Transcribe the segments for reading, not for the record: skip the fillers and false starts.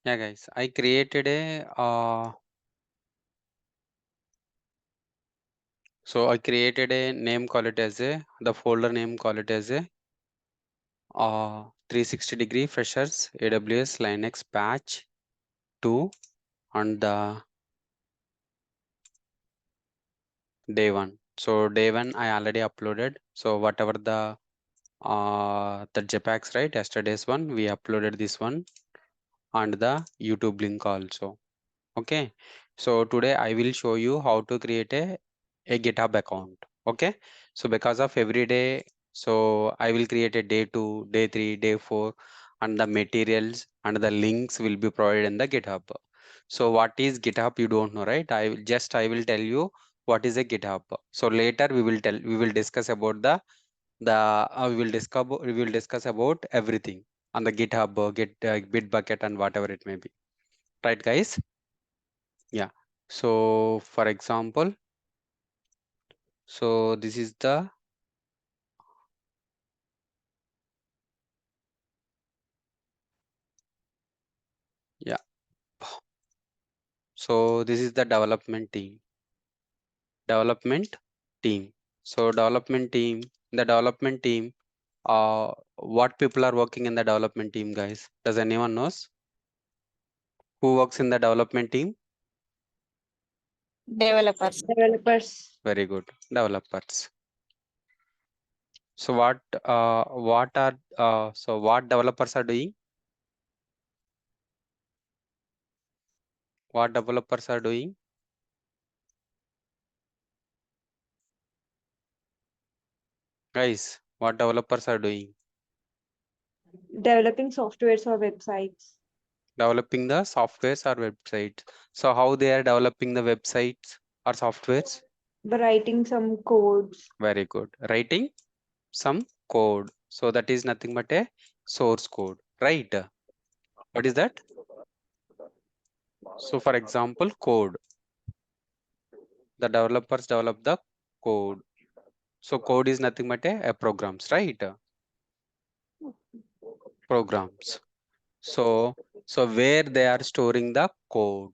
Yeah, guys, I created a so I created a name, call it as a the folder name, call it as a 360-degree freshers AWS Linux patch 2 on the day 1. So day 1 I already uploaded. So whatever the JPEGs, right? Yesterday's one we uploaded this one and the YouTube link also. Okay, so today I will show you how to create a GitHub account. Okay, so because of every day, so I will create a day 2, day 3, day 4, and the materials and the links will be provided in the GitHub. So what is GitHub? You don't know, right? I will tell you what is a GitHub. So later we will discuss about we will discuss about everything on the GitHub, Bitbucket, and whatever it may be. Right, guys? Yeah. So for example, so this is the yeah. So this is the development team. Development team. So the development team, what people are working in the development team, guys? Does anyone knows who works in the development team? Developers. Developers. Very good. Developers. So what developers are doing? What developers are doing? Guys, what developers are doing? Developing softwares or websites. Developing the softwares or websites. So how they are developing the websites or softwares? Writing some codes. Very good. Writing some code. So that is nothing but a source code, right? What is that? So for example, code. The developers develop the code. So code is nothing but a programs, right? Programs. So where they are storing the code?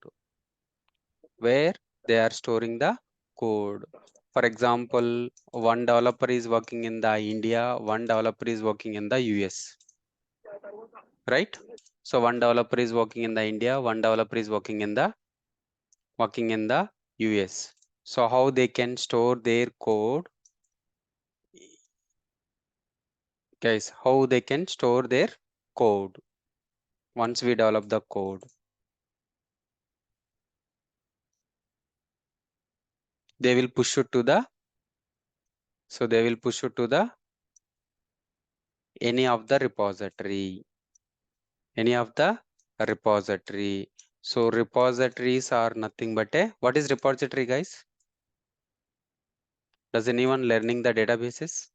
Where they are storing the code. For example, one developer is working in the India, one developer is working in the US, right? So one developer is working in the India, one developer is working in the US. So how they can store their code, guys? How they can store their code once we develop the code? They will push it to the they will push it to the any of the repository. Any of the repository. So repositories are nothing but a what is repository, guys? Does anyone learning the databases?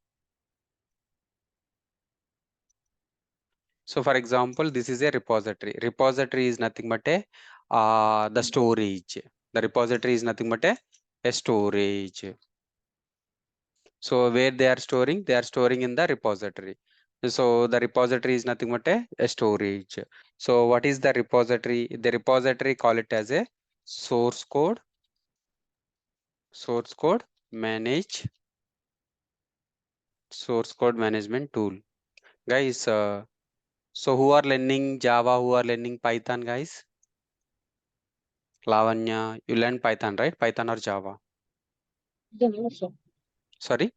So for example, this is a repository. Repository is nothing but a the storage. The repository is nothing but a storage. So where they are storing in the repository. So the repository is nothing but a storage. So what is the repository? The repository, call it as a source code manage source code management tool, guys. So who are learning Java, who are learning Python, guys? Lavanya, you learn Python, right? Python or Java? Java, sir. Sorry,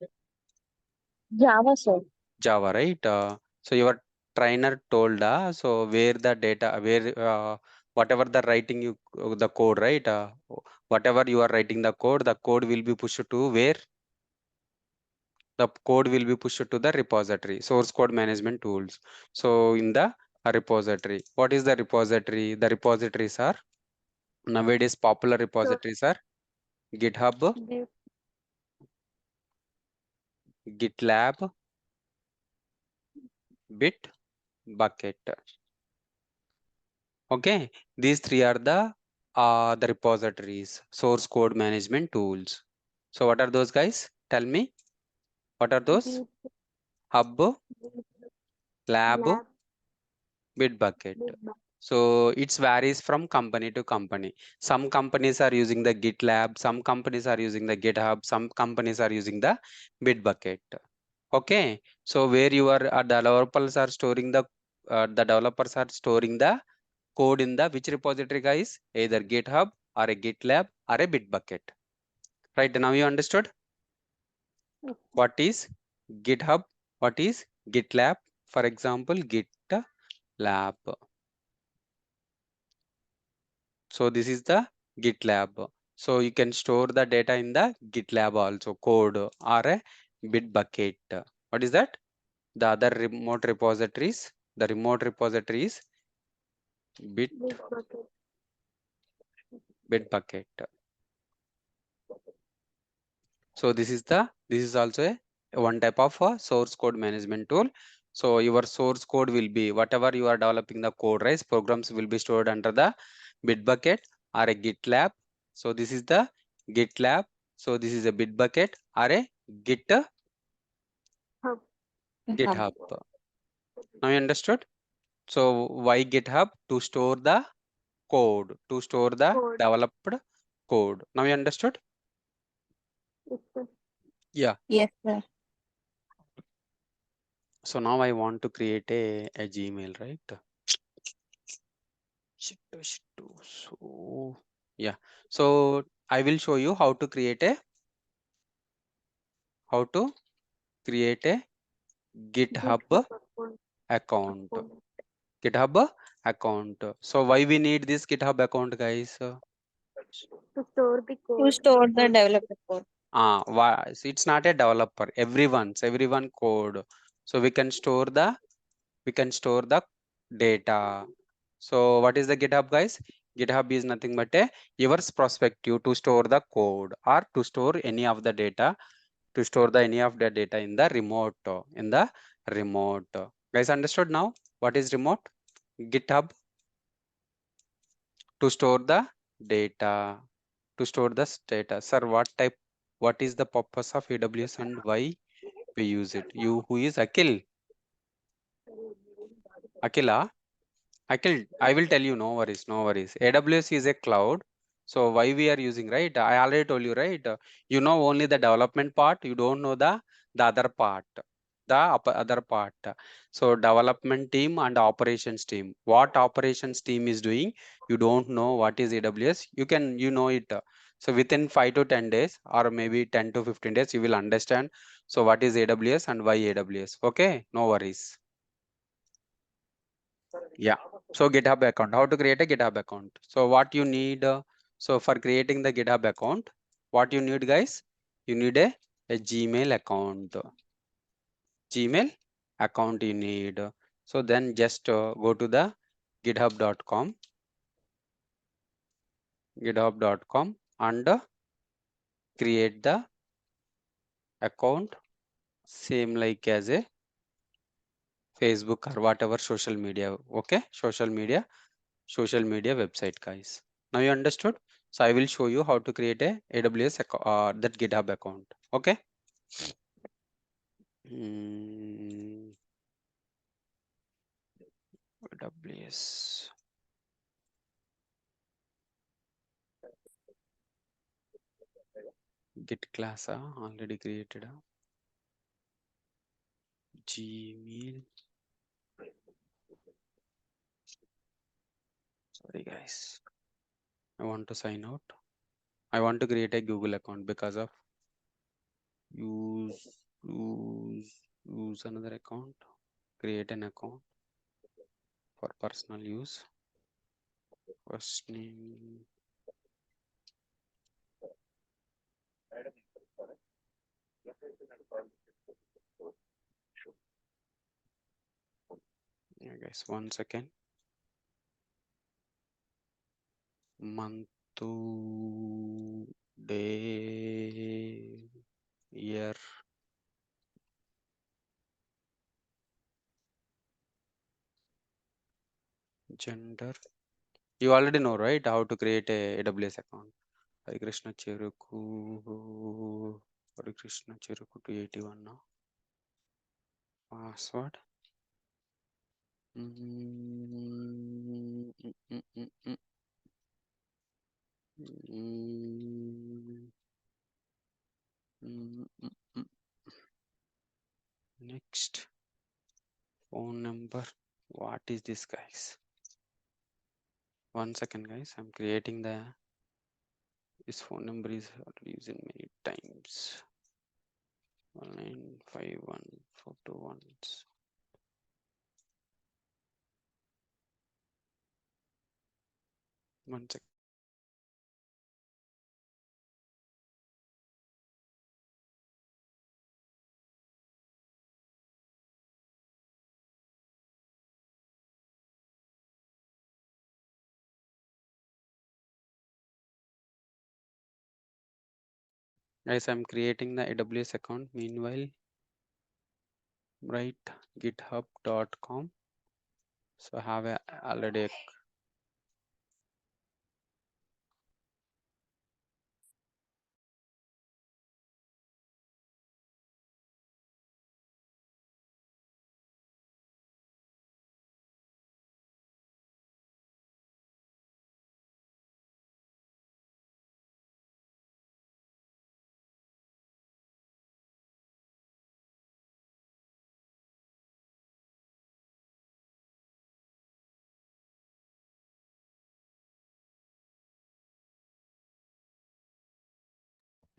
Java, sir. Java, right? So your trainer told so where the data, where whatever the writing you the code, right? Whatever you are writing the code will be pushed to where? The code will be pushed to the repository, source code management tools. So in the repository, what is the repository? The repositories are nowadays popular So repositories are GitHub, they GitLab, Bitbucket. Okay, these three are the repositories, source code management tools. So what are those, guys? Tell me, what are those? Git, Hub, Lab, lab, Bitbucket. So it varies from company to company. Some companies are using the GitLab, some companies are using the GitHub, some companies are using the Bitbucket. Okay, so where your developers are storing the code in the which repository, guys? Either GitHub or a GitLab or a Bitbucket. Right, now you understood what is GitHub, what is GitLab. For example, GitLab. So this is the GitLab. So you can store the data in the GitLab also, code or a Bitbucket. What is that? The other remote repositories. The remote repositories Bitbucket. So this is also a one type of a source code management tool. So your source code will be whatever you are developing the code, right? Programs will be stored under the Bitbucket or a GitLab. So this is the GitLab. So this is a Bitbucket or a GitHub. Now you understood? So why GitHub? To store the code, to store the developed code. Now you understood? Yeah. Yes, sir. So now I want to create a Gmail, right? So yeah. So I will show you how to create a GitHub account. GitHub account. So why we need this GitHub account, guys? To store the developer code. Why? So it's not a developer. Everyone code. So we can store the data. So what is the GitHub, guys? GitHub is nothing but a your perspective to store the code or to store any of the data, to store the any of the data in the remote. Guys, understood now what is remote? GitHub to store the data, to store the data. Sir, what is the purpose of AWS and why we use it? You who is Akil? Akila? I will tell you, no worries, no worries. AWS is a cloud. So why we are using, right? I already told you, right? You know only the development part. You don't know the other part, other part. So development team and operations team. What operations team is doing, you don't know what is AWS. You know it. So within 5 to 10 days, or maybe 10 to 15 days, you will understand. So what is AWS and why AWS? Okay, no worries. Yeah. So GitHub account, how to create a GitHub account. So what you need, so for creating the GitHub account, what you need, guys? You need a Gmail account. Gmail account you need. So then just go to the github.com, and create the account same like as a Facebook or whatever social media. Okay, social media website, guys. Now you understood? So I will show you how to create a AWS that GitHub account. Okay. AWS Git class already created. Gmail. Sorry, guys. I want to sign out. I want to create a Google account because of use use another account. Create an account for personal use. First name. Yeah, guys. 1 second. Month to day, year, gender. You already know, right, how to create a AWS account. Hari Krishna Cheruku 281 now. Password. number. What is this, guys? 1 second, guys. I'm creating this phone number is already used many times. 1951421. 1 second. Guys, I'm creating the AWS account. Meanwhile, write github.com. So I have already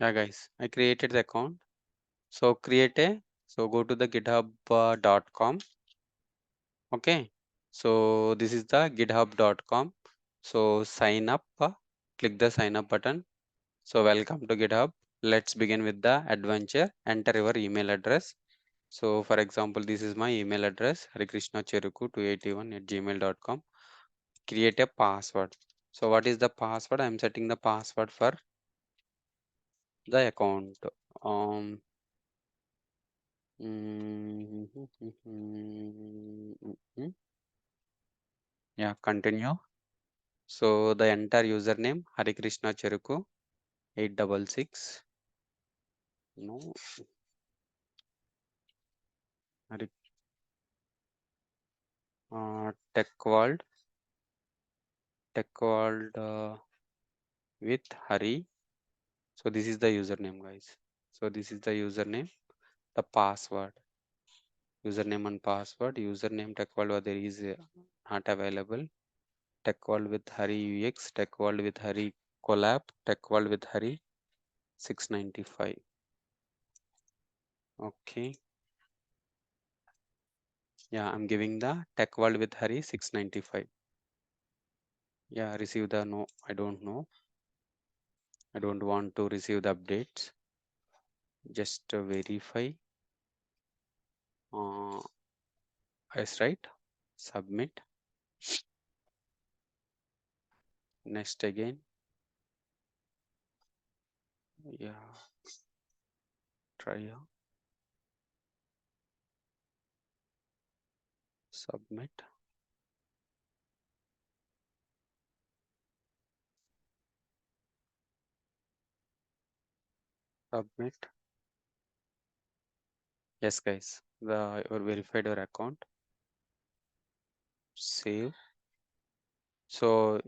yeah, guys, I created the account. So go to the github.com. Okay, so this is the github.com. So sign up, click the sign up button. So welcome to GitHub. Let's begin with the adventure. Enter your email address. So for example, this is my email address, harikrishnacheruku281@gmail.com. Create a password. So what is the password? I'm setting the password for the account. Um, yeah, continue. So the entire username Harikrishna Cheruku 866. No, Hari, TechWorld with Hari. So this is the username, guys. So this is the username, the password, username and password. Username TechWorld whether is not available. TechWorld with Hari UX, TechWorld with Hari collab, TechWorld with Hari 695. Okay. Yeah, I'm giving the TechWorld with Hari 695. Yeah, receive the no. I don't know. I don't want to receive the updates. Just verify. Yes, right. Submit. Next again. Yeah. Try. Submit. Submit. Yes, guys. Your verified your account. Save. So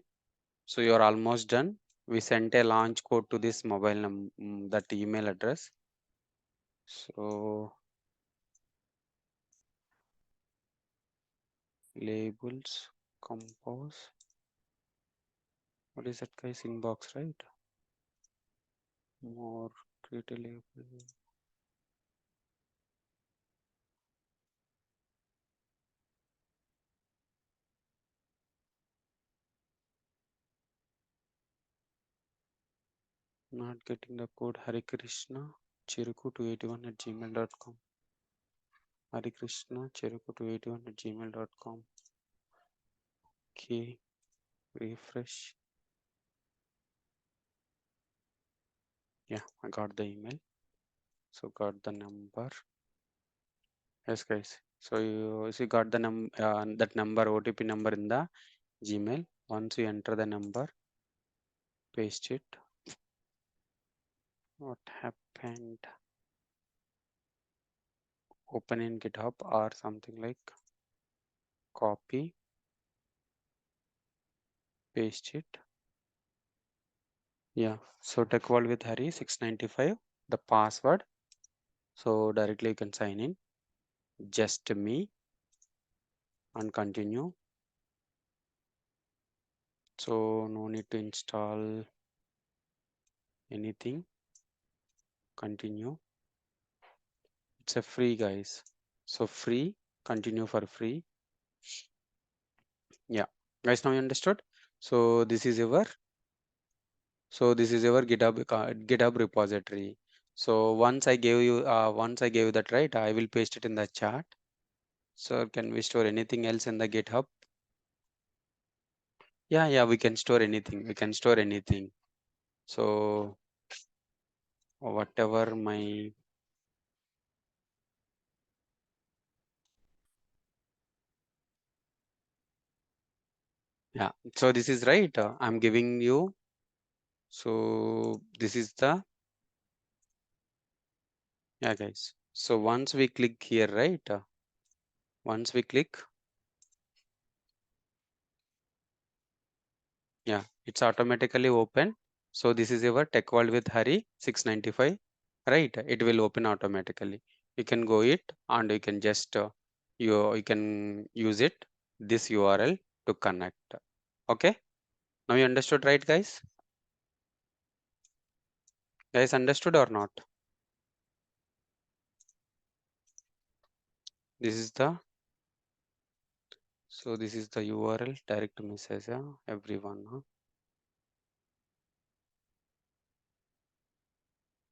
you're almost done. We sent a launch code to this mobile that email address. So labels, compose. What is that, guys? Inbox, right? More create a label. Not getting the code. Hare Krishna Cheruku281@gmail.com. Hare Krishna Cheruku281@gmail.com. Okay, refresh. Yeah, I got the email. So got the number. Yes, guys. So you got the that number OTP number in the Gmail. Once you enter the number, paste it. What happened? Open in GitHub or something like copy, paste it. Yeah. So TechWorld with Hari 695. The password. So directly you can sign in. Just me. and continue. So no need to install anything. Continue. It's a free, guys. So free, continue for free. Yeah, guys, now you understood. So this is your GitHub repository. So once I gave you that, right, I will paste it in the chat. So can we store anything else in the GitHub? Yeah, we can store anything. We can store anything. So whatever my so this is right. I'm giving you. So this is the guys. So once we click here, right? Once we click, it's automatically open. So this is your TechWorldWithHari 695, right? It will open automatically. You can go it and you can just you can use it this URL to connect. Okay, now you understood, right, guys? Guys, understood or not? This is the this is the URL, direct message, everyone.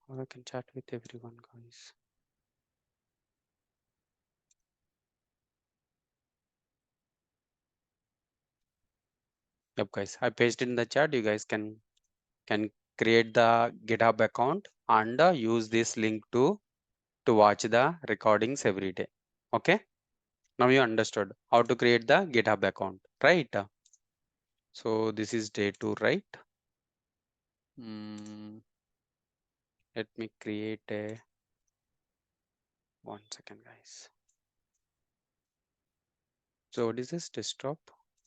Or I can chat with everyone, guys. Yep, guys, I pasted in the chat. You guys can create the GitHub account and use this link to watch the recordings every day. Okay, now you understood how to create the GitHub account, right? So this is day 2, right? Let me create a 1 second, guys. So what is this? Desktop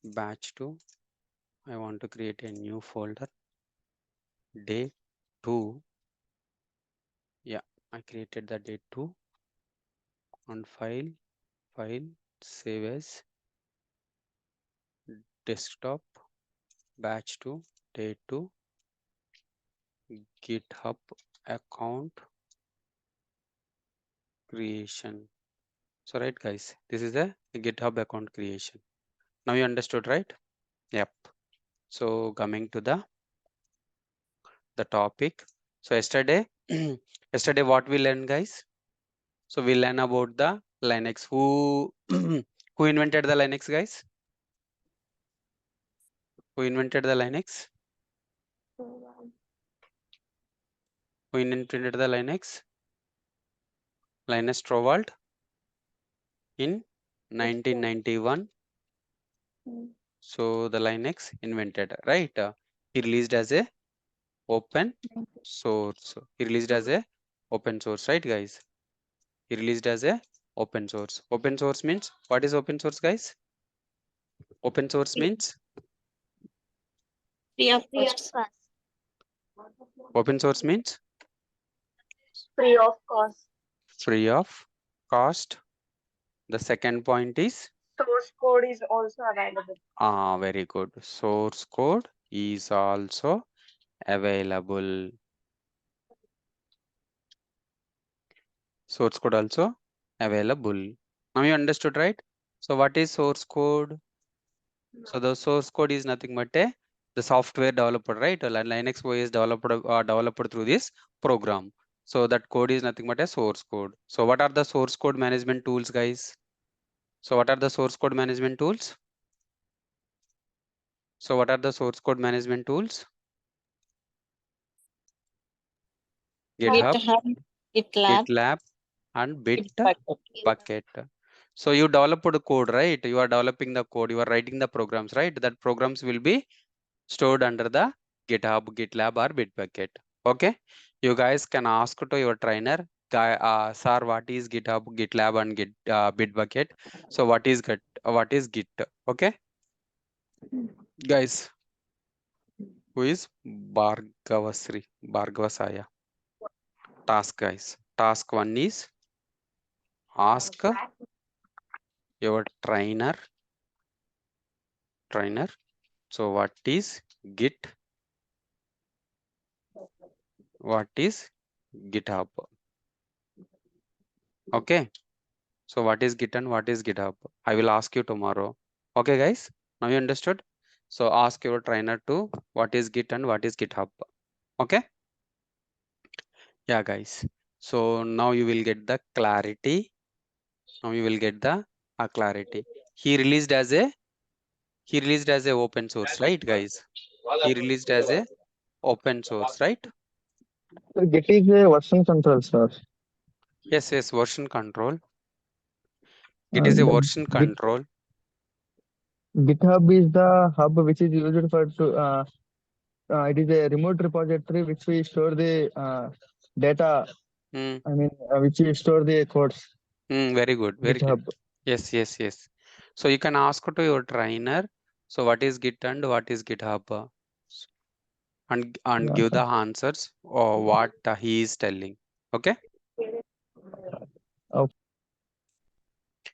batch 2. I want to create a new folder. Day 2. Yeah, I created the day 2 on file, save as desktop batch 2 day 2 GitHub account creation. So right, guys, this is the GitHub account creation. Now you understood, right? Yep. So coming to the topic. So yesterday yesterday what we learned, guys? So we learn about the Linux. Who who invented the Linux, guys? Who invented the Linux? Who invented the Linux? Linus Torvald in 1991. So the Linux invented, right? He released as a open source. He released as a open source, right, guys? He released as a open source. Open source means, what is open source, guys? Open source means Free of cost. open source means Free of cost. free of cost. The second point is Source code is also available. very good. Source code is also available. Source code also available. Now you understood, right? So what is source code? So the source code is nothing but the software developed, right? Linux OS developed through this program. So that code is nothing but a source code. So what are the source code management tools, guys? So what are the source code management tools? So what are the source code management tools? GitHub, GitLab, and Bitbucket. So you developed the code, right? You are developing the code. You are writing the programs, right? That programs will be stored under the GitHub, GitLab, or Bitbucket. Okay, you guys can ask to your trainer, sir, what is GitHub, GitLab, and Bitbucket? So what is Git? Okay, guys, who is Bhargavasaya? Task, guys. Task 1 is ask your trainer trainer. So what is Git? What is GitHub? Okay. So what is Git and what is GitHub? I will ask you tomorrow. Okay, guys. Now you understood? So ask your trainer to what is Git and what is GitHub. Okay. Yeah, guys. So now you will get the clarity. Now you will get the clarity. He released as a open source, right, guys? He released as a open source, right? So Git is a version control, sir. Yes, yes, version control. It is a And version Git, control. GitHub is the hub which is used for it is a remote repository which we store the data. Hmm. I mean, which we store the codes. Very good. Very good. GitHub. Yes, yes, yes. So you can ask to your trainer. So what is Git and what is GitHub? And Yeah, give sir. the answers or what he is telling. Okay. Okay.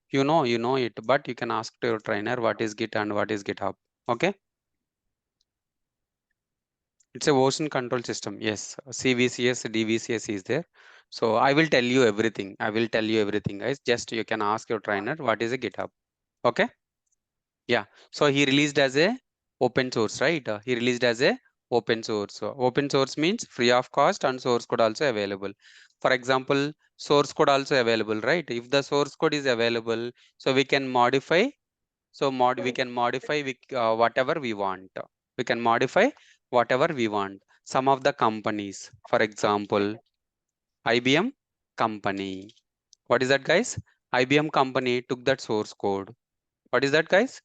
You know it, but you can ask to your trainer what is Git and what is GitHub. Okay. It's a version control system. Yes, CVCS, DVCS is there. So I will tell you everything. I will tell you everything, guys. Just you can ask your trainer what is a GitHub. Okay. Yeah. So he released as a open source, right? He released as a open source. So open source means free of cost and source code also available. For example, source code also available, right? If the source code is available, so we can modify. So we can modify whatever we want. We can modify whatever we want. Some of the companies, for example, IBM company. What is that, guys? IBM company took that source code. What is that, guys?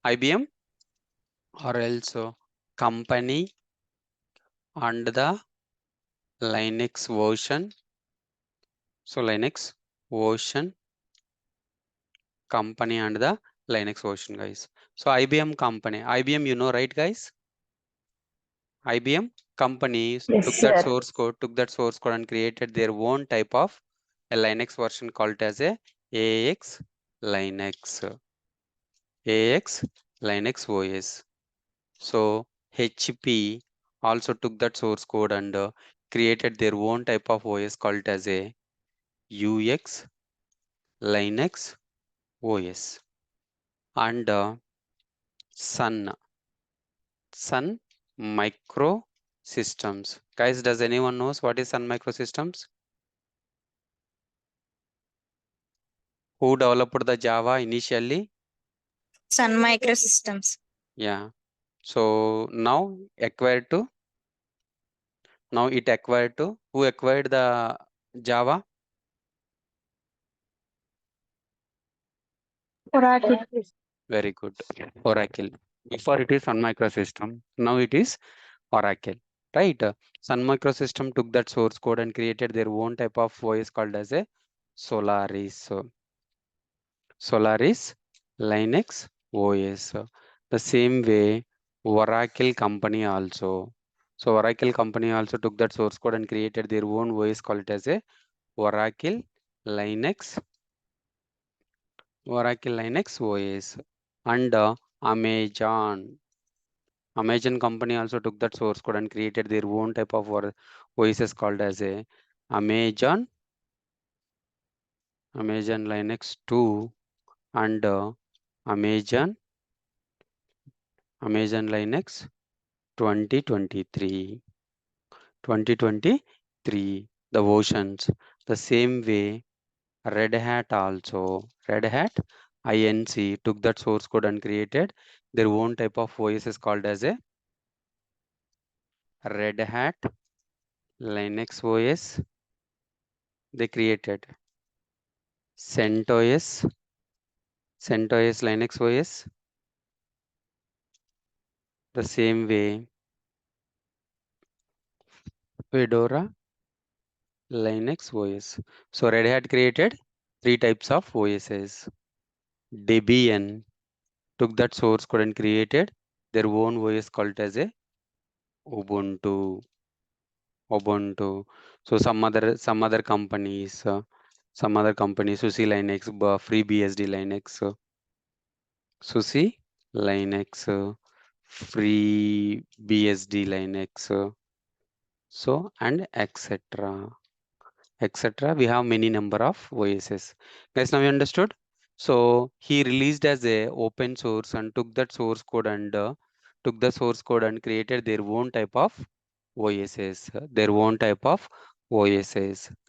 IBM or else company and the Linux version. So Linux version, company and the Linux version, guys. So IBM company, IBM, you know, right, guys? IBM companies Yes, sir. took that source code and created their own type of a Linux version called as a AX Linux, AX Linux OS. So HP also took that source code and created their own type of OS called as a UX Linux OS. And Sun Microsystems. Guys, does anyone knows what is Sun Microsystems? Who developed the Java initially? Sun Microsystems. Yeah. So now it acquired to who acquired the Java? Oracle. Very good. Oracle. Before it is Sun Microsystem. Now it is Oracle. Right? Sun Microsystem took that source code and created their own type of OS called as a Solaris. So Solaris Linux OS. The same way Oracle company also. So Oracle company also took that source code and created their own OS called as a Oracle Linux OS. And Amazon company also took that source code and created their own type of OSs called as a Amazon Linux 2 and Amazon Linux 2023 the versions. The same way Red Hat also. Red Hat Inc took that source code and created their own type of OSs called as a Red Hat Linux OS. They created CentOS Linux OS. The same way Fedora Linux OS. So Red Hat created three types of OSs. Debian took that source code and created their own OS called as a Ubuntu. So some other companies, SUSE Linux, FreeBSD Linux, SUSE Linux, free BSD Linux, so and etc. We have many number of OSs. Guys, now you understood? So he released as a open source and took that source code and created their own type of OSs,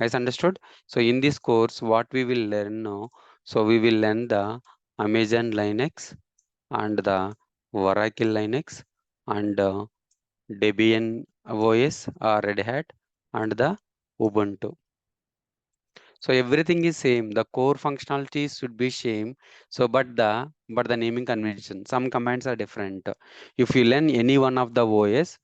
Guys, understood? So in this course, what we will learn now? So we will learn the Amazon Linux and the Oracle Linux and Debian OS, Red Hat, and the Ubuntu. So everything is same. The core functionalities should be same. So but the naming convention, some commands are different. If you learn any one of the OS,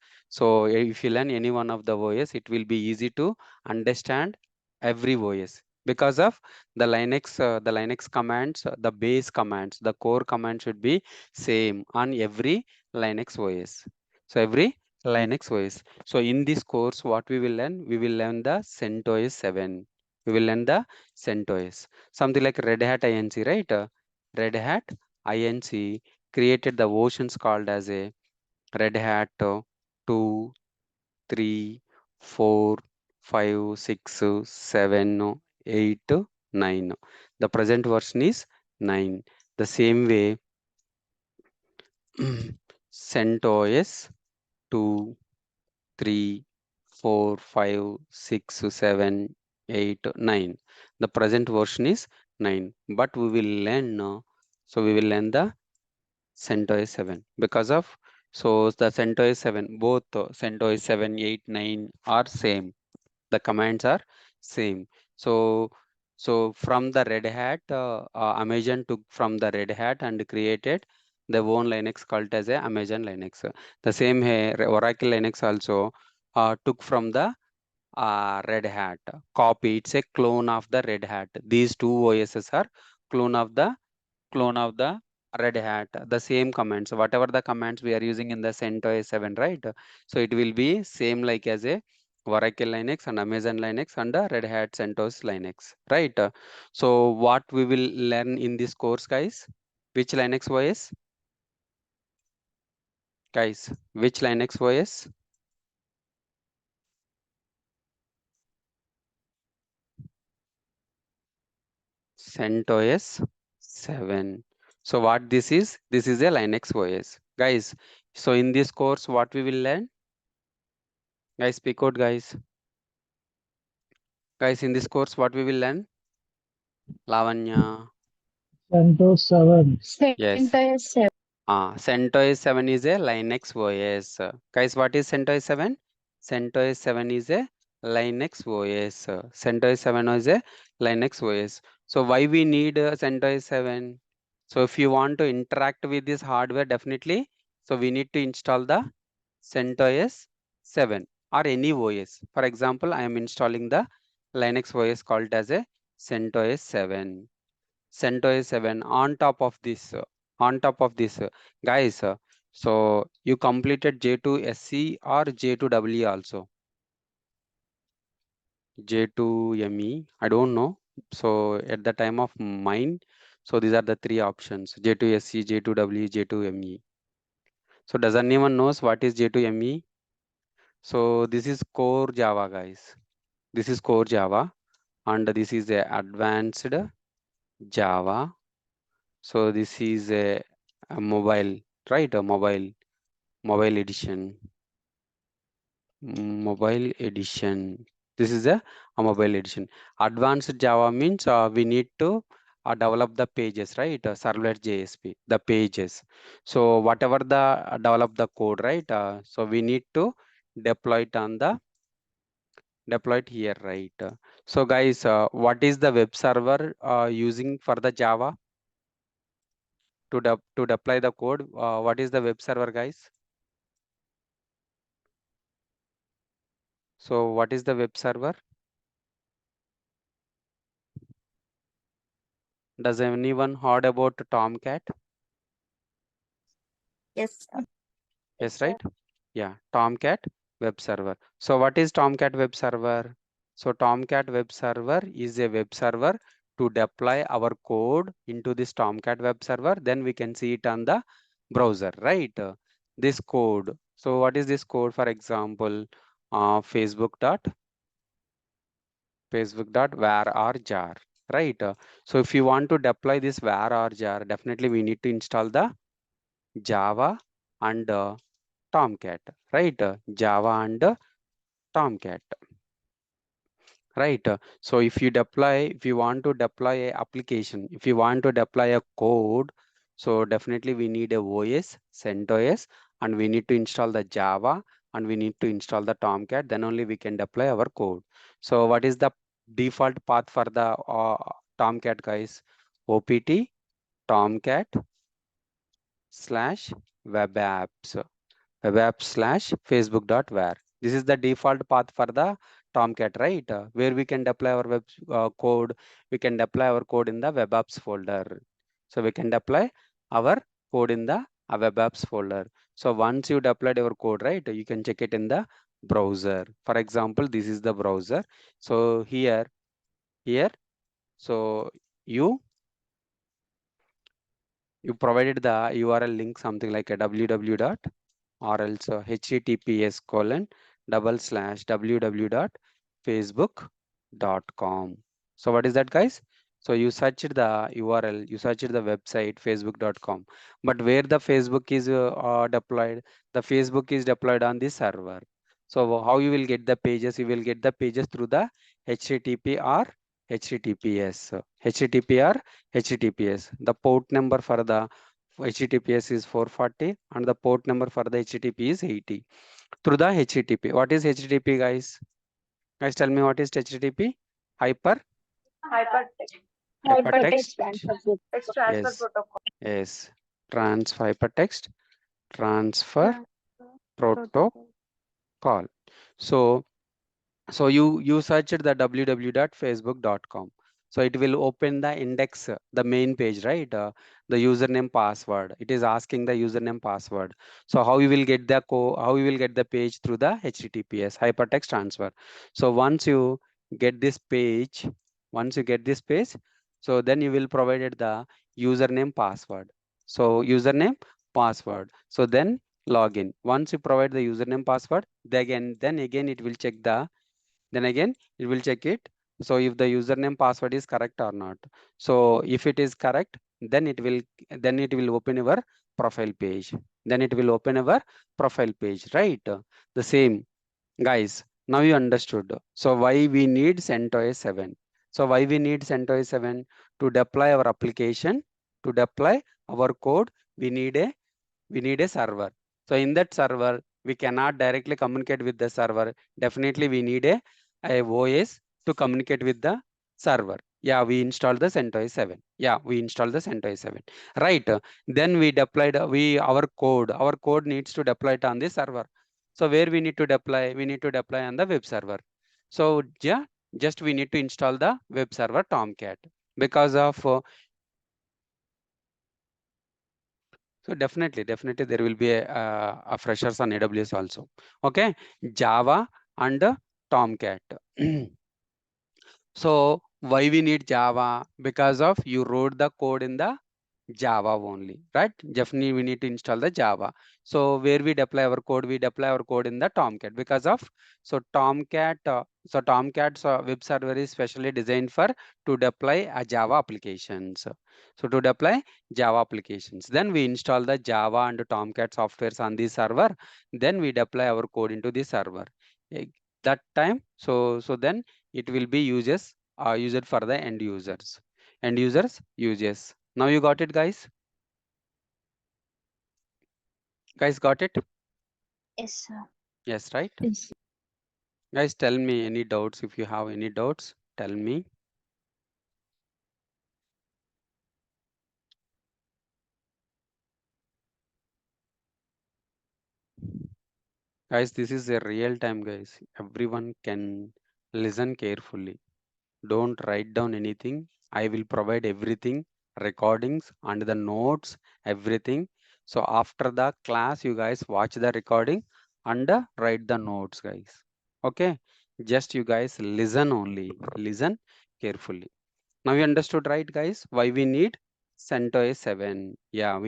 it will be easy to understand every OS because of the Linux commands, the base commands, the core command should be same on every Linux OS. So every Linux OS. So in this course, what we will learn? We will learn the CentOS 7. We will learn the CentOS. Something like Red Hat INC, right? Red Hat INC created the versions called as a Red Hat 2, 3, 4, 5, 6, 7, 8, 9. The present version is 9. The same way, CentOS 2, 3, 4, 5, 6, 7, 8, 9. The present version is 9, but we will learn now. So we will learn the CentOS 7 because of the CentOS 7, both CentOS 7, 8, 9 are same. The commands are same. So from the Red Hat, Amazon took from the Red Hat and created their own Linux called as a Amazon Linux. The same here, Oracle Linux also took from the Red Hat copy. It's a clone of the Red Hat. These two OSs are clone of the Red Hat. The same commands, whatever the commands we are using in the CentOS 7, right? So it will be same like as a Oracle Linux and Amazon Linux and the Red Hat CentOS Linux, right? So what we will learn in this course, guys? Which Linux OS? Guys, which Linux OS? CentOS 7. So what this is? This is a Linux OS. Guys, so in this course, what we will learn? Guys, speak out, guys. Guys, in this course, what we will learn? Lavanya. CentOS 7. Yes. CentOS 7. CentOS 7 is a Linux OS. Guys, what is CentOS 7? CentOS 7 is a Linux OS. CentOS 7 is a Linux OS. So why we need CentOS 7? So if you want to interact with this hardware, definitely, so we need to install the CentOS 7 or any OS. For example, I am installing the Linux OS called as a CentOS 7. CentOS 7 on top of this, guys, so you completed J2SC or J2W also? J2ME, I don't know. So at the time of mine, so these are the three options: J2SC, J2W, J2ME. So does anyone knows what is J2ME? So this is core Java, guys. This is core Java, and this is a advanced Java. So this is a mobile, right? A mobile edition. Mobile edition. This is a mobile edition. Advanced Java means we need to develop the pages, right? Servlet JSP, the pages. So whatever the develop the code, right? So we need to deploy it on the deploy it here, right? So guys, what is the web server using for the Java to deploy the code? What is the web server, guys? So what is the web server? Does anyone heard about Tomcat? Yes. Yes, right? Yeah, Tomcat web server. So what is Tomcat web server? So Tomcat web server is a web server to deploy our code into this Tomcat web server. Then we can see it on the browser, right? This code. So what is this code? For example, facebook.var or jar, right? So if you want to deploy this var or jar, definitely we need to install the Java and Tomcat, right? Java and Tomcat, right? So if you want to deploy a application, if you want to deploy a code, so definitely we need a OS, CentOS, and we need to install the Java and we need to install the Tomcat, then only we can deploy our code. So what is the default path for the Tomcat, guys? OPT Tomcat slash web apps slash facebook.var. This is the default path for the Tomcat, right? Where we can deploy our web code. We can deploy our code in the web apps folder. So we can deploy our code in the web apps folder. So once you deployed your code, right, you can check it in the browser. For example, this is the browser. So here, so you provided the URL link, something like a www. or else https://www.facebook.com. So what is that, guys? So you searched the URL, you searched the website facebook.com, but where the Facebook is deployed, the Facebook is deployed on the server. So how you will get the pages? You will get the pages through the HTTP or HTTPS. HTTP or HTTPS. The port number for the HTTPS is 440 and the port number for the HTTP is 80. Through the HTTP. What is HTTP, guys? Guys, tell me what is HTTP? Hypertext. Hypertext. Text transfer Yes. protocol. Yes. Hypertext transfer protocol. So you searched the www.facebook.com. So it will open the index, the main page, right? The username password. It is asking the username password. So how you will get the page through the HTTPS hypertext transfer. So once you get this page, so then you will provide the username password. So username password. So then login. Once you provide the username password, then again it will check it will check it. So if the username password is correct or not. So if it is correct, then it will open your profile page. Then it will open our profile page, right? The same, guys. Now you understood. So why we need CentOS 7? So why we need CentOS 7? To deploy our application, to deploy our code, we need a server. So in that server, we cannot directly communicate with the server. Definitely we need a OS to communicate with the server. Yeah, we installed the CentOS 7. Yeah, we installed the CentOS 7. Right. Then we deployed our code. Our code needs to deploy it on the server. So where we need to deploy? We need to deploy on the web server. So yeah, just we need to install the web server Tomcat because of so definitely there will be a freshers on AWS also. Okay, Java and Tomcat. So why we need Java? Because of you wrote the code in the Java only, right? Definitely we need to install the Java. So where we deploy our code, we deploy our code in the Tomcat because of Tomcat's web server is specially designed for to deploy a Java applications. So to deploy Java applications, then we install the Java and Tomcat softwares on the server. Then we deploy our code into the server. That time, so then it will be used for the end users. End users uses. Now you got it, guys? Guys got it? Yes, sir. Yes, right? Yes. Guys, tell me any doubts. If you have any doubts, tell me. Guys, this is a real time, guys. Everyone can listen carefully. Don't write down anything. I will provide everything, recordings and the notes, everything. So after the class, you guys watch the recording and write the notes, guys. Okay? Just you guys listen only. Listen carefully. Now you understood, right, guys? Why we need CentOS 7? Yeah,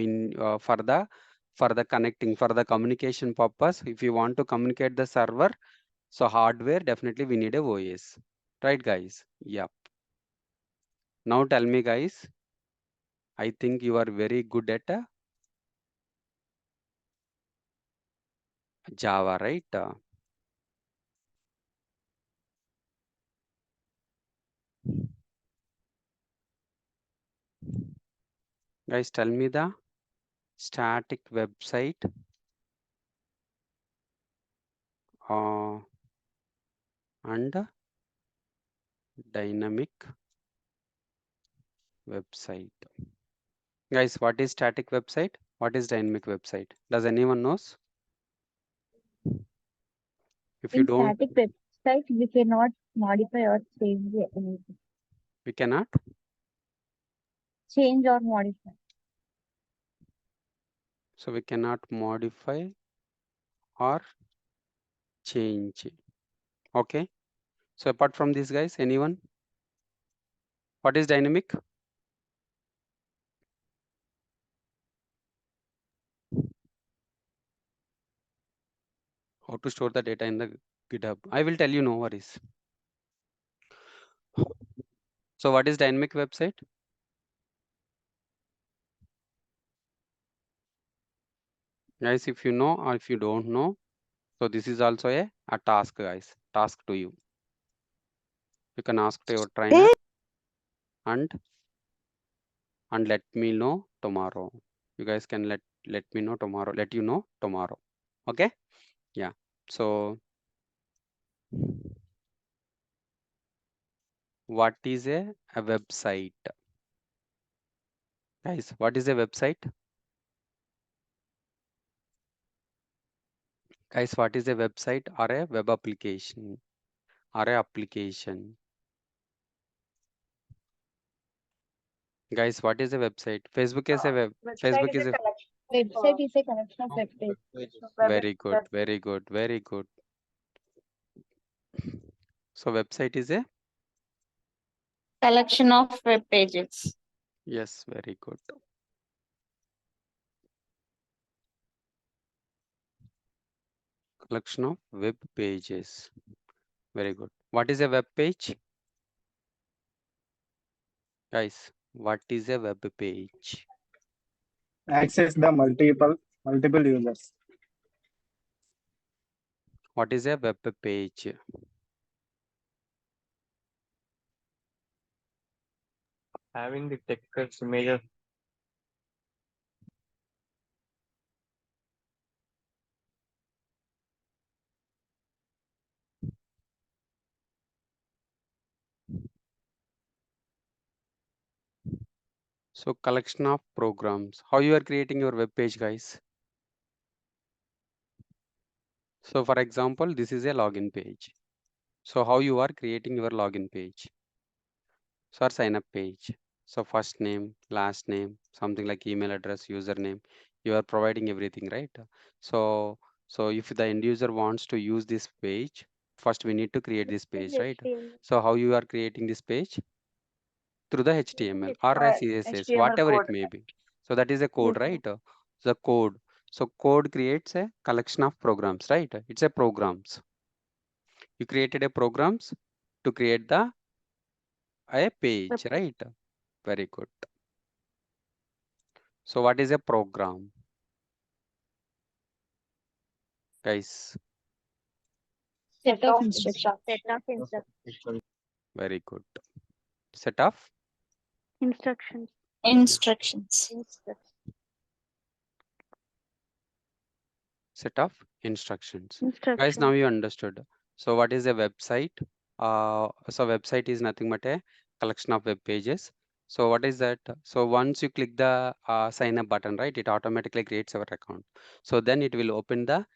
for the for the connecting, for the communication purpose. If you want to communicate the server, so hardware, definitely we need a OS, right guys? Yep. Now tell me guys, I think you are very good at Java, right? Guys, tell me the static website and dynamic website. Guys, what is static website? What is dynamic website? Does anyone knows? If you In don't, static website, we cannot modify or change anything. we cannot. Change or modify. So we cannot modify or change. Okay. So apart from this, guys, anyone? What is dynamic? How to store the data in the GitHub? I will tell you, no worries. So what is dynamic website? Guys, if you know or if you don't know, so this is also a task, guys. Task to you. You can ask to your trainer and let me know tomorrow. You guys can let me know tomorrow. Let you know tomorrow. Okay? Yeah. So what is a website? Guys, what is a website? Guys, what is a website or a web application or a application? Guys, what is a website? Facebook is a web. Website Facebook is is a a collection. Website is a collection of web pages. very good, very good, very good. So website is a Collection of web pages. yes, very good. Collection of web pages. Very good. What is a web page? Guys, what is a web page? Access the multiple users. What is a web page? Having the text images. So collection of programs. How you are creating your web page, guys? So for example, this is a login page. So how you are creating your login page? So our sign up page. So first name, last name, something like email address, username. You are providing everything, right? So if the end user wants to use this page, first we need to create this page, right? So how you are creating this page? Through the HTML or a CSS, HTML whatever it code. may be. So that is a code, Yes, right? The code. So code creates a collection of programs, right? It's a programs. You created a programs to create a page, right? Very good. So what is a program? Guys, Set of instructions. Set of instructions. very good. Set of Instructions. set of instructions. Guys, now you understood. So what is a website? So website is nothing but a collection of web pages. So what is that? So once you click the sign up button, right, it automatically creates our account. So then it will open the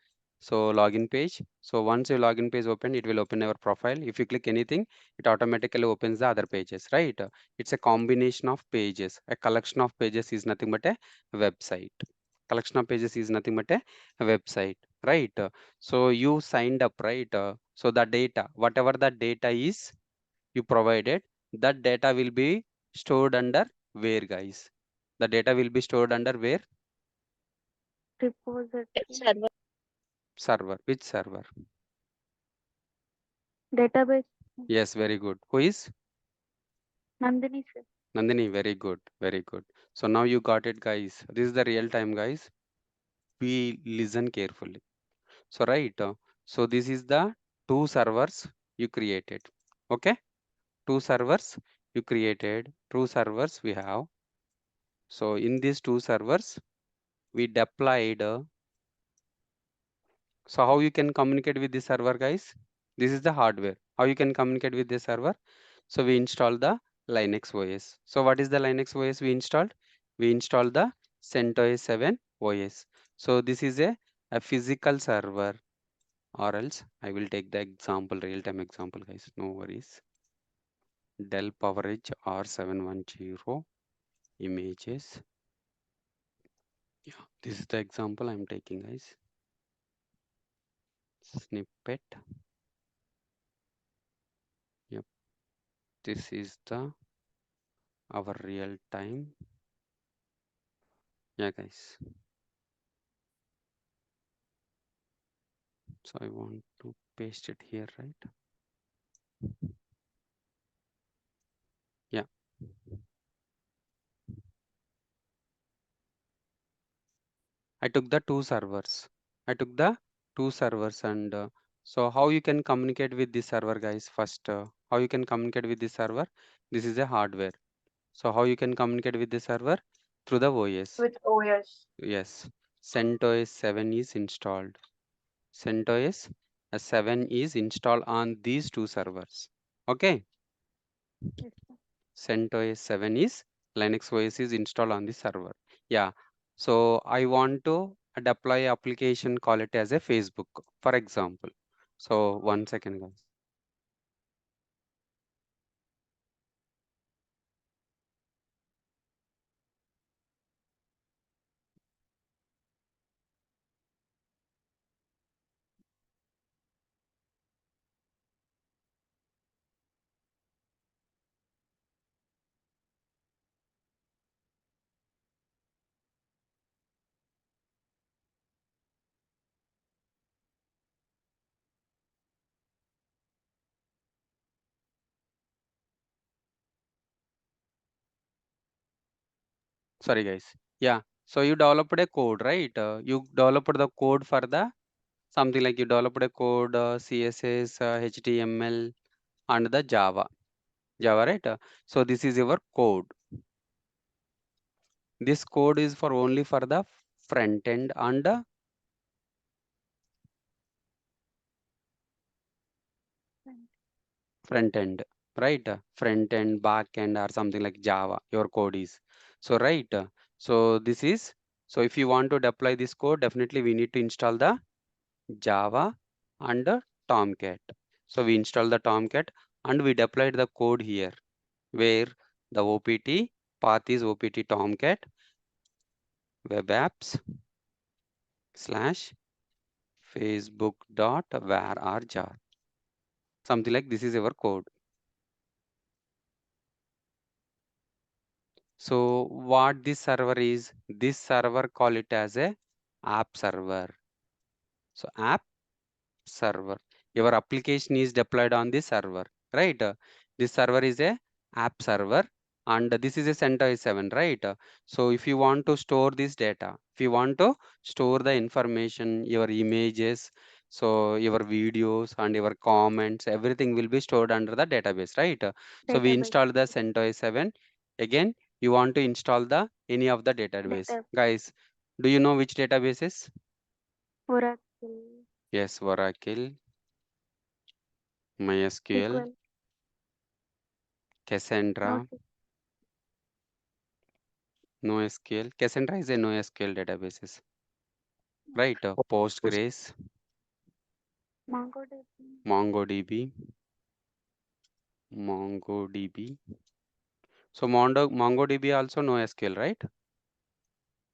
login page. So once your login page open, it will open our profile. If you click anything, it automatically opens the other pages, right? It's a combination of pages. A collection of pages is nothing but a website. Collection of pages is nothing but a website, right? So you signed up, right? So the data, whatever the data is you provided, that data will be stored under where, guys? The data will be stored under where? Repository. Server. Server. Which server? Database. Yes, very good. Who is? Nandini sir. Nandini, very good. Very good. So now you got it, guys. This is the real time, guys. We listen carefully. So right. So this is the two servers you created. Okay. Two servers you created. Two servers we have. So in these two servers, we deployed. So how you can communicate with the server, guys? This is the hardware. How you can communicate with the server? So we install the Linux OS. So what is the Linux OS we installed? We installed the CentOS 7 OS. So this is a physical server, or else I will take the example, real-time example, guys. No worries. Dell PowerEdge R710 images. Yeah, this is the example I'm taking, guys. Snippet. Yep, this is the our real time. Yeah, guys. So I want to paste it here, right? Yeah. I took the two servers. I took the two servers and so how you can communicate with this server, guys? First, how you can communicate with this server? This is a hardware. So how you can communicate with the server? Through the OS. With OS. Yes. CentOS 7 is installed. CentOS 7 is installed on these two servers. Okay. Yes, sir. CentOS 7 is Linux OS is installed on the server. Yeah. So I want to deploy application, call it as a Facebook, for example. So 1 second, guys. Sorry, guys. Yeah. So you developed a code, right? You developed the code for the something like you developed a code, CSS, HTML, and the Java. Java, right? So this is your code. This code is for only for the front end and front end, right? Front end, back end, or something like Java. Your code is so right. So this is so if you want to deploy this code, definitely we need to install the Java and Tomcat. So we install the Tomcat and we deployed the code here where the OPT path is OPT Tomcat web apps slash facebook.var jar. Something like this is our code. So what this server is, this server call it as a app server. So app server, your application is deployed on this server, right? This server is a app server and this is a CentOS 7, right? So if you want to store this data, if you want to store the information, your images, so your videos and your comments, everything will be stored under the database, right? So we Database. install the CentOS 7. Again, you want to install the any of the database. Guys, do you know which databases? Oracle. Yes, Oracle, MySQL, SQL. Cassandra, Notebook. NoSQL. Cassandra is a NoSQL databases, right? Postgres, MongoDB. MongoDB, MongoDB. So MongoDB also NoSQL, right?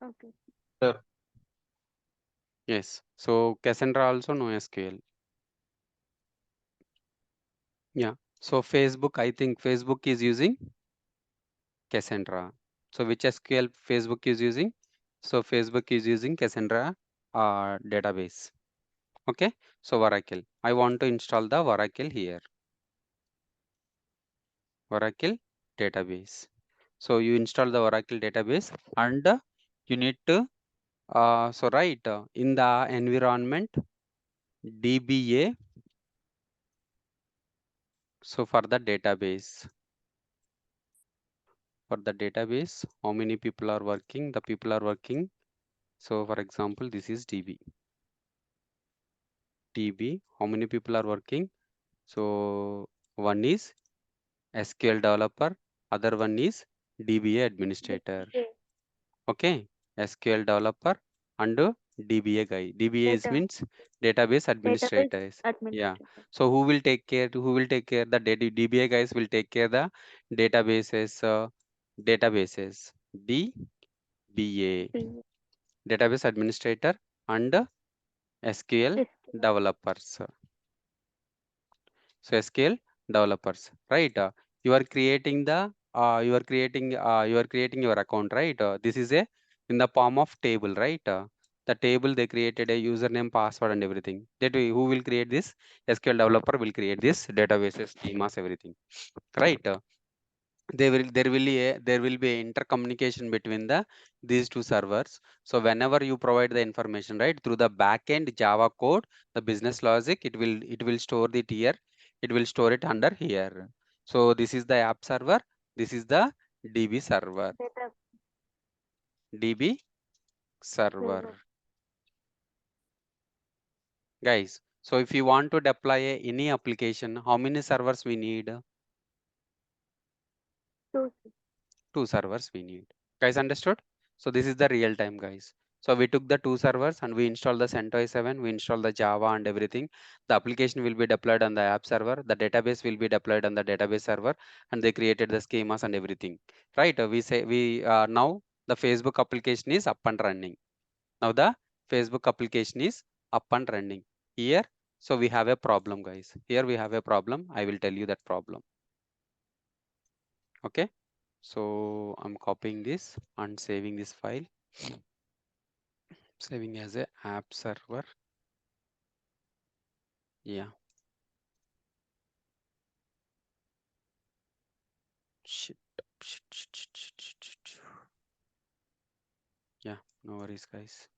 Okay. Sir. Yes. So Cassandra also NoSQL. Yeah. So Facebook, I think Facebook is using Cassandra. So which SQL Facebook is using? So Facebook is using Cassandra database. Okay, so Oracle. I want to install the Oracle here. Oracle database. So you install the Oracle database and you need to so write in the environment DBA. So for the database, how many people are working? The people are working. So for example, this is DB. How many people are working? So one is SQL developer, other one is DBA administrator. DBA. Okay, SQL developer and DBA guy. DBA is Data. means database Database administrators. Yeah. administrator. So who will take care? Who will take care? The DBA guys will take care the databases. Databases. DBA. DBA. Database administrator and SQL SQL. developers. So SQL developers, right? You are creating your account, right? This is a in the form of table, right? The table they created a username, password, and everything. Who will create this? SQL developer will create this databases, schemas, everything, right? There will be a intercommunication between these two servers. So whenever you provide the information, right, through the backend Java code, the business logic, it will store it here. It will store it under here. So this is the app server. This is the DB server. Data DB server, server. guys. So if you want to deploy any application, how many servers we need? Two. Two servers we need. Guys, understood? So this is the real time, guys. So we took the two servers and we installed the CentOS 7, we installed the Java and everything. The application will be deployed on the app server. The database will be deployed on the database server, and they created the schemas and everything. Right? Now the Facebook application is up and running. Now the Facebook application is up and running. Here, so we have a problem, guys. Here we have a problem. I will tell you that problem. Okay. So I'm copying this and saving this file, saving as a app server. Yeah. Shit. Yeah, no worries, guys.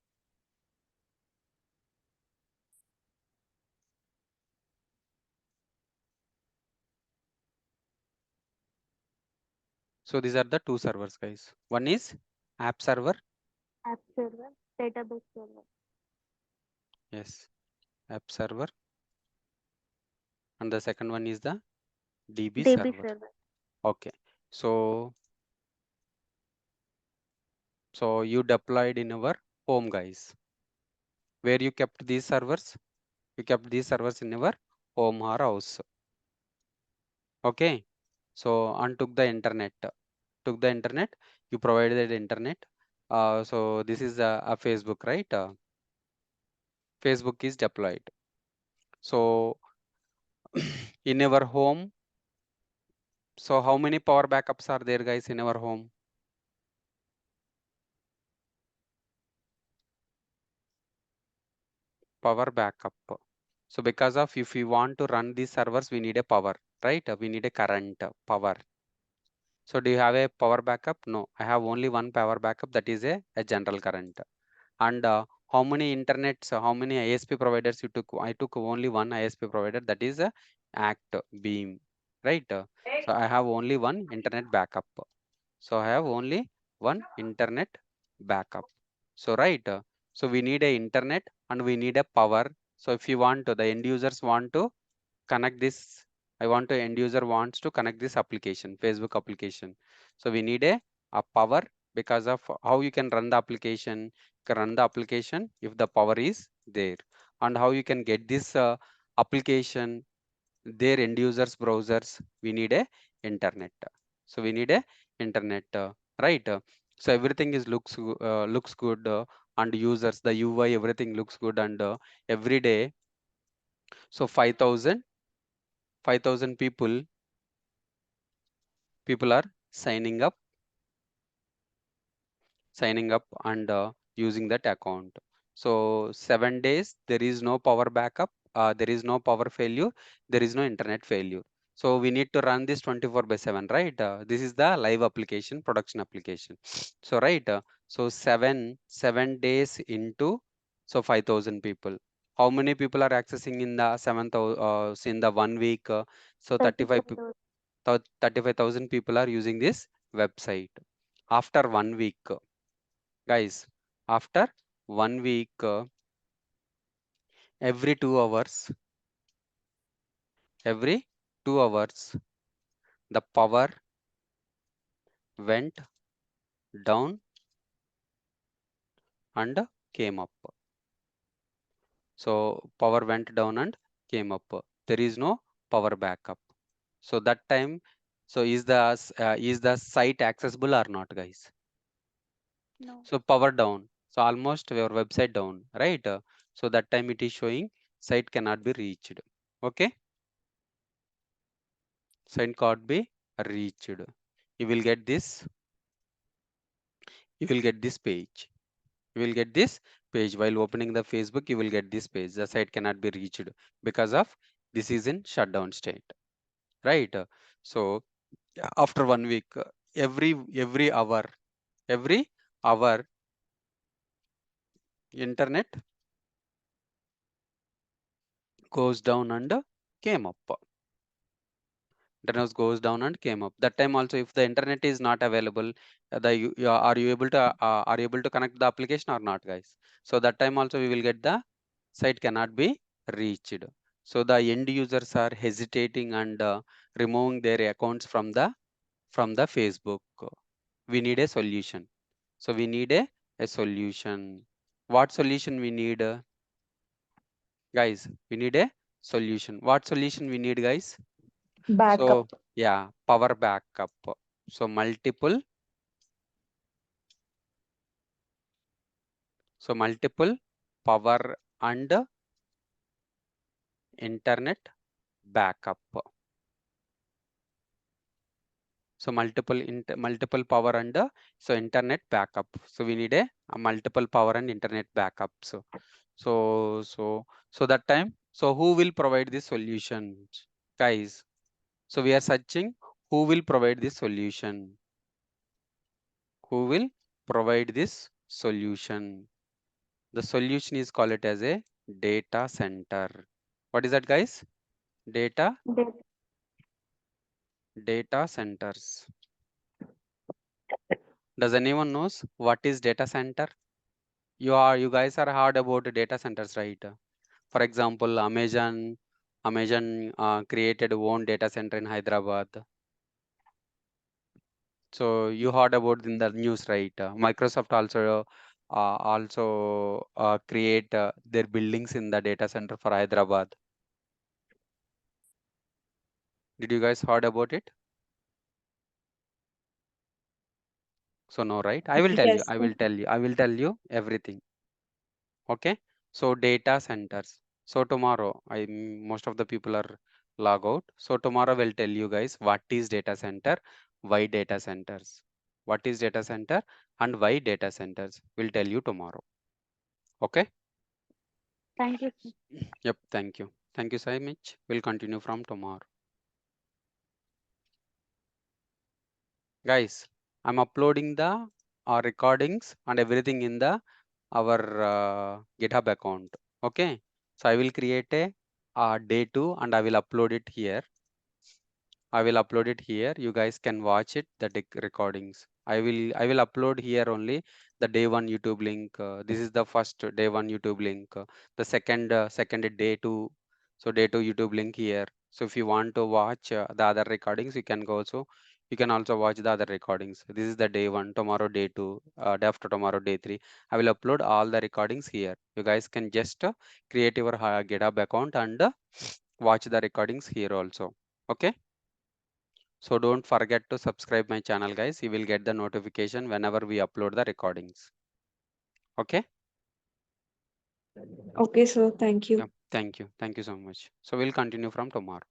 So these are the two servers, guys. One is app server. App server. Database server. Yes, app server. And the second one is the DB DB server. server. Okay. So you deployed in our home, guys. Where you kept these servers? You kept these servers in your home or house. Okay. So and took the internet. You provided the internet. So this is a Facebook, right? Facebook is deployed. So in our home, so how many power backups are there, guys, in our home? Power backup. So because of if we want to run these servers, we need a power, right? We need a current power. So do you have a power backup? No, I have only one power backup, that is a general current. And how many internets, how many ISP providers you took? I took only one ISP provider, that is Act Beam, right? So I have only one internet backup. So I have only one internet backup. So right, so we need a internet and we need a power. So if you want to, the end users want to connect this, end user wants to connect this application, Facebook application. So we need a power, because of how you can run the application. You can run the application if the power is there. And how you can get this application, their end users browsers, we need a internet. So we need a internet, right? So everything is looks good, and users, the UI, everything looks good, and every day, so 5,000 people are signing up signing up and using that account. So 7 days, there is no power backup, there is no power failure, there is no internet failure. So we need to run this 24/7, right? This is the live application, production application. So right, so seven days into, so 5,000 people. How many people are accessing in the 7,000 in the 1 week? So 35,000 people are using this website. After 1 week, guys, after 1 week, every 2 hours, the power went down and came up. So power went down and came up. There is no power backup. So that time, so is the site accessible or not, guys? No. So power down. So almost your website down, right? So that time it is showing site cannot be reached. Okay, site can't be reached. You will get this. You will get this page. You will get this page while opening the Facebook. You will get this page. The site cannot be reached because of this is in shutdown state, right? So after 1 week, every hour, internet goes down and came up. Internet goes down and came up. That time also, if the internet is not available, are you able to connect the application or not, guys? So that time also we will get the site cannot be reached. So the end users are hesitating and removing their accounts from the Facebook. We need a solution. So we need a solution. What solution we need, guys? We need a solution. What solution we need, guys? Backup. So yeah, power backup. So multiple power and internet backup. So multiple power and so internet backup. So we need a multiple power and internet backup. So that time, so who will provide this solution, guys? So we are searching who will provide this solution. Who will provide this solution? The solution is called it as a data center. What is that, guys? Data centers. Does anyone knows what is data center? You guys are heard about data centers, right? For example, Amazon created own data center in Hyderabad. So you heard about in the news, right? Microsoft also create their buildings in the data center for Hyderabad. Did you guys heard about it? So no, right? I will tell you. Yes. I will tell you everything. Okay. So data centers. So tomorrow, most of the people are log out. So tomorrow we'll tell you guys what is data center, why data centers, what is data center, and why data centers. We'll tell you tomorrow. Okay. Thank you, sir. Yep. Thank you. Thank you so much. We'll continue from tomorrow. Guys, I'm uploading the recordings and everything in the our GitHub account. Okay, so I will create a day 2 and I will upload it here. You guys can watch it, the recordings. I will upload here only the day 1 YouTube link. This is the first day 1 YouTube link. The second day 2. So day 2 YouTube link here. So if you want to watch the other recordings, you can go. So you can also watch the other recordings. This is the day 1, tomorrow day 2, day after tomorrow day 3. I will upload all the recordings here. You guys can just create your GitHub account and watch the recordings here also. Okay. So don't forget to subscribe my channel, guys. You will get the notification whenever we upload the recordings. Okay. Okay, sir. Thank you. Yeah, thank you. Thank you so much. So we'll continue from tomorrow.